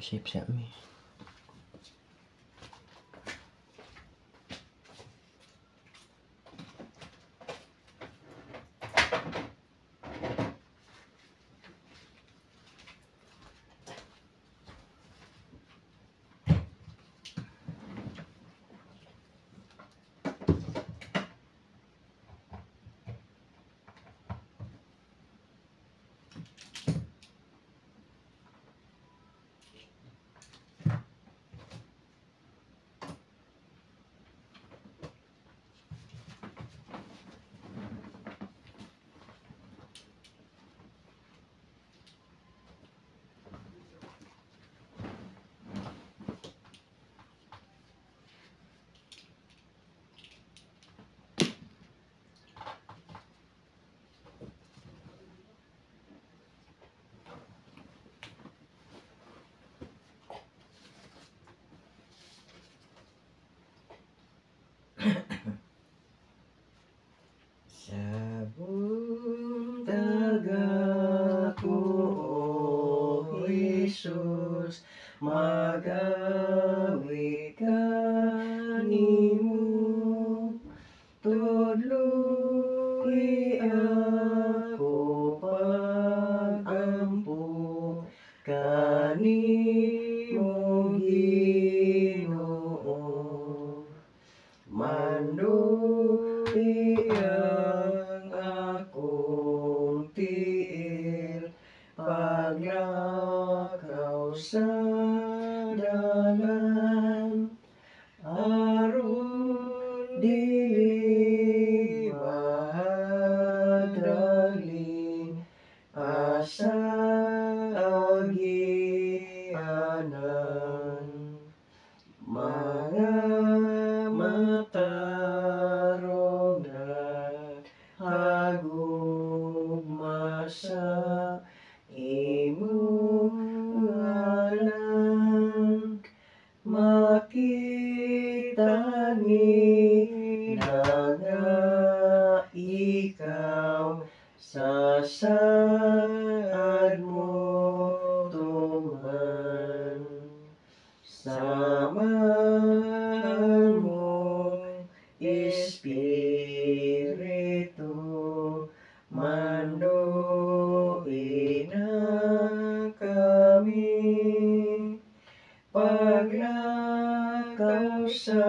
Shape siya mi. Sabong tagako, O Jesus, magawi ka nimo, tudloy ako pag-ampo kanimo Ginoo. Manuhi ang akong tiil, paglakaw sa dalan, aron dili mahadali asa agianan. Mga matarong naghagugma sa imong ngalan, makita nila nga ikaw sa saad mo tuman. Samahan mong Espiritu, manuhi na kami, paglakaw sa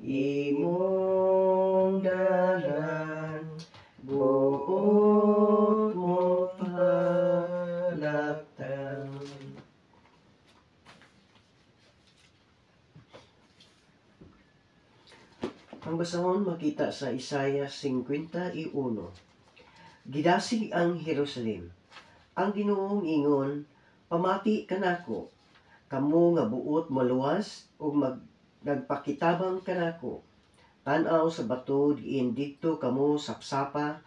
imong dalan, buot mong palaktan. Ang basahon makita sa Isaiah 51. Gidasig ang Jerusalem. Ang Ginoong ingon, pamati kanako, kamo nga buot maluwas ug nagpakitabang kanako. Tan-aw sa bato diin didto kamo sapsapa,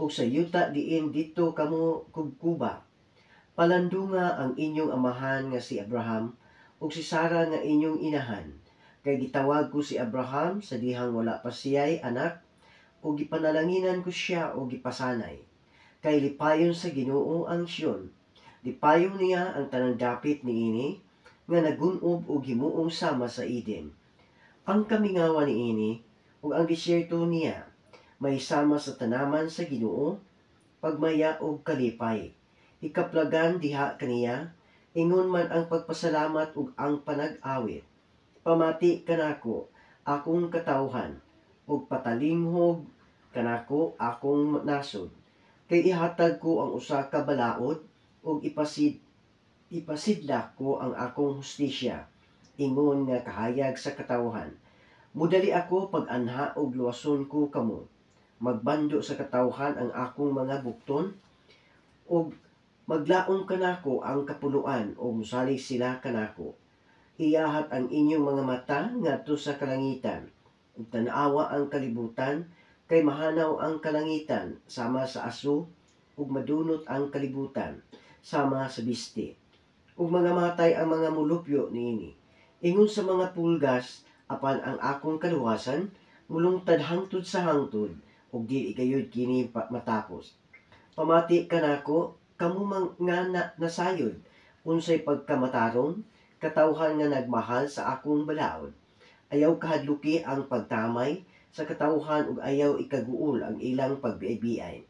ug sa yuta diin didto kamo kubkuba. Palandunga ang inyong amahan nga si Abraham ug si Sara nga inyong inahan. Kay gitawag ko si Abraham sa dihang wala pa siya'y anak, o gipanalanginan ko siya o gipasanay. Kay lipayon sa Ginoo ang Siyon, lipayon niya ang tanang dapit niini, nga nagunob o himuong sama sa Eden. Ang kamingawa niini, o ang disyerto niya, may sama sa tanaman sa Ginoo, pagmaya o kalipay. Ikaplagan diha kaniya, ingon man ang pagpasalamat ug ang panag-awit. Pamati kanako akong katawhan, ug patalinghog kanako akong nasod. Kay ihatag ko ang usa ka balaod, ug ipasidlak ko ang akong hustisya, ingon nga kahayag sa katawhan. Mudali ako pag-anha ug luwason ko kamo. Magbando sa katawhan ang akong mga bukton, ug maglaom kanako ang kapuluan, ug musalig sila kanako. Iyahat ang inyong mga mata ngadto sa kalangitan, ug tan-awa ang kalibutan, kay mahanaw ang kalangitan sama sa aso, ug madunot ang kalibutan sama sa biste. Ug mga matay ang mga mulupyo niini. Ingon sa mga pulgas, apan ang akong kaluwasan, mulungtad hangtod sa hangtod, ug dili gayud kini matapos. Pamati kanako, kamo nga nasayod, unsay pagkamataron, katawhan nga nagmahal sa akong balaod. Ayaw kahadluki ang pagtamay sa katawhan ug ayaw ikaguol ang ilang pagbiay-biay.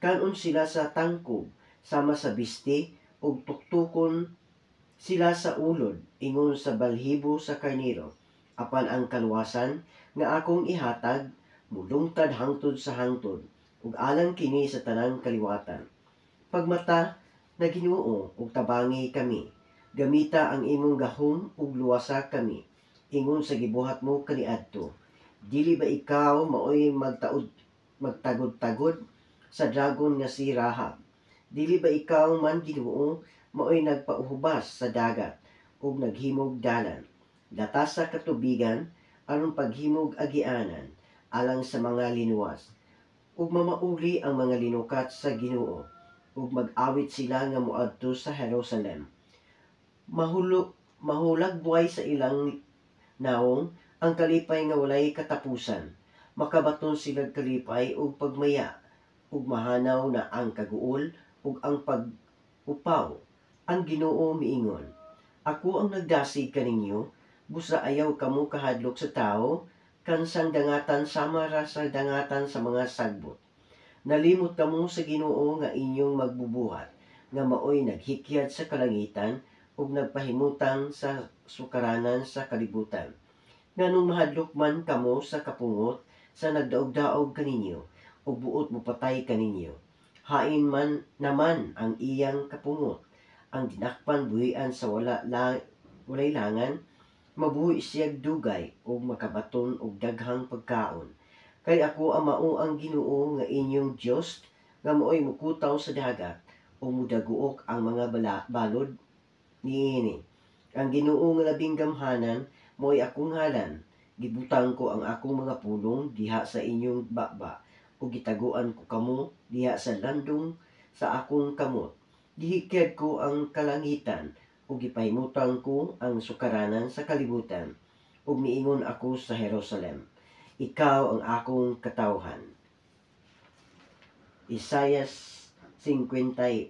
Kanon sila sa tangkog sama sa biste ug tuktukon sila sa ulod ingon sa balhibo sa karnero. Apan ang kaluwasan nga akong ihatag mulungtad hangtod sa hangtod ug alang kini sa tanang kaliwatan. Pagmata na Ginoo ug tabangi kami. Gamita ang imong gahom ug luwasa kami. Ingon sa gibuhat mo kaniadto. Dili ba ikaw maoy magtagod-tagod sa dragon nga si Rahab? Dili ba ikaw man Ginoo maoy nagpauhubas sa dagat ug naghimog dalan? Gatas sa katubigan aron paghimog agianan alang sa mga linuwas ug mamauli ang mga linukat sa Ginoo ug mag-awit sila nga moadto sa Jerusalem. Mahulagway sa ilang naong ang kalipay nga walay katapusan. Makabaton sila kalipay ug pagmaya ug mahanaw na ang kaguol ug ang pag-upaw. Ang Ginoo miingon, ako ang nagdasig kaninyo, busa ayaw kamo kahadlok sa tao, kansang dangatan sama ra sa dangatan sa mga sagbot. Nalimot kamo sa Ginoo nga inyong magbubuhat, nga maoy naghikyat sa kalangitan ug nagpahimutang sa sukaranan sa kalibutan. Nganong mahadlok man kamo sa kapungot sa nagdaog-daog kaninyo ug buot mopatay kaninyo. Hain man naman ang iyang kapungot, ang dinakpan buhian sa walay langan, mabuhi siyag dugay ug makabaton og daghang pagkaon. Kay ako ang mao ang Ginoo nga inyong Dios nga maoy mukutaw sa dagat ug mudaguok ang mga balod niini. Ang Ginoo nga labing gamhanan maoy akong ngalan. Gibutang ko ang akong mga pulong diha sa inyong baba ug gitaguan ko kamo diha sa landong sa akong kamot. Gihikyad ko ang kalangitan ug gipahimutang ko ang sukaranan sa kalibutan ug miingon ako sa Jerusalem, ikaw ang akong katawhan. Isaias 51.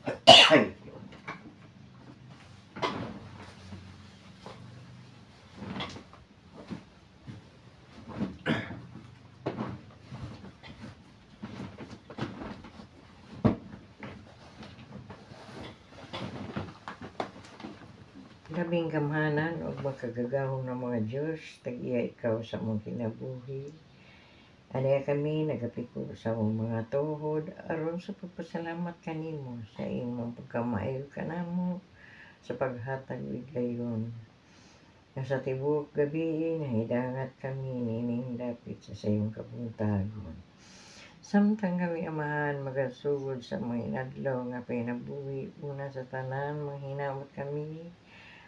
Ay. Labing gamhanan o makagagahong ng mga Diyos, tag-iya ikaw sa mong kinabuhi. Alaya kami nagapiko sa mong mga tuhod, aron sa pagpasalamat kanimo sa imong pagkamaayo kanamo sa paghatag gayon. Sa tibok gabi, nahidangat kami nining dapit sa sayong kabuntagon. Samtang kami amahan magasugod sa mga inadlaw nga pinabuhi una sa tanan, manghinamot kami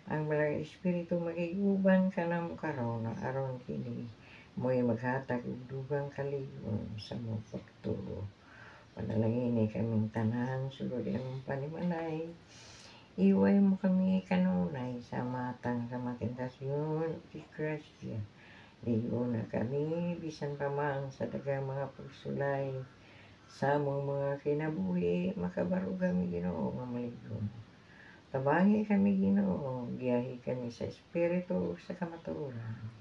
ang mga espiritu magiguban ka namo karon aron kini mo'y maghatag og dugang kaligon sa mong pagtuo. Panalangin kaming tanan sulod imong panimalay. Iway mo kami kanunay sa matang sa matentasyon ti Kristya. Ligo na kami bisan pa man sa daghang mga pagsulay sa among mga kinabuhi, makabaro kami Ginoo nga maligon. Tabangi kami Ginoo, giyahi kami sa espiritu ug sa kamatuoran.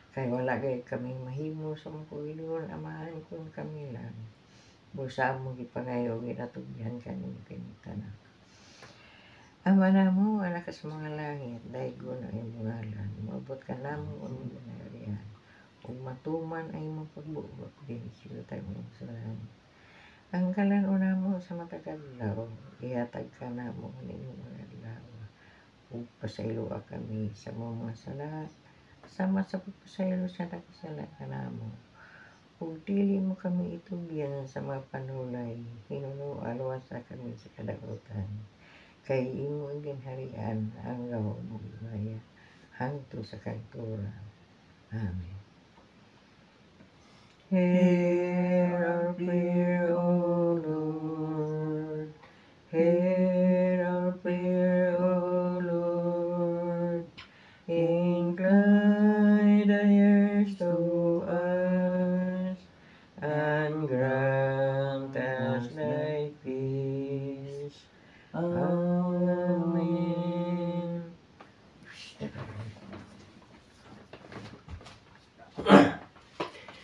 Kay wala gayud kami mahimo sa mong Panginoon amahan kun kami lang. Busa mo gipangayo ginatugyan kami pinitanan. Ama namo, anak ka sa mga langit, daygon ang imong ngalan. Maabot ka namo ang imong ginaharian. Ug matuman ang imong pagbuot din sa imong salan. Ang kalan-on namo sa matag adlaw, ihatag ka namo kaning mga adlaw. Ug pasayloa kami sa mga sala, sama sa pagpasaylo sa nakasala kanamo. Ug dili mo kami itugyan sa mga panulay, hinuno alwasa kami sa kadakutan. Kay imo ginharian ang gawa mo gimaya hangtod sa kanturan. Amen. Hear our prayer, O Lord. Hear our prayer, O Lord. Incline thy ears to us, and grant us thy peace. Amen.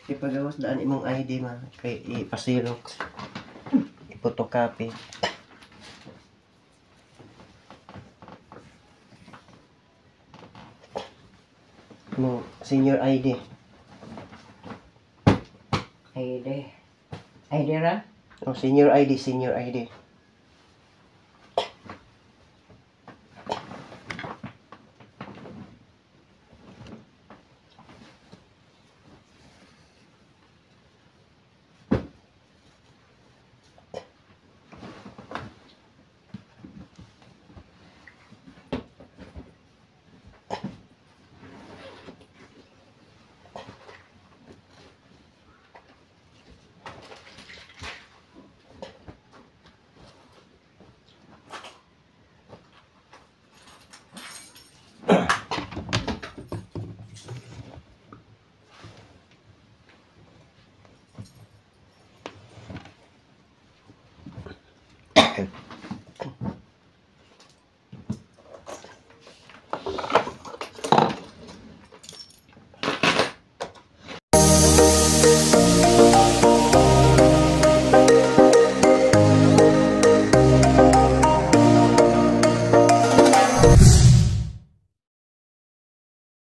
Ipagawas daan imong ID ma kay ipasirok. Ipotocopy. Mo senior ID. ID ra? Oh, senior ID.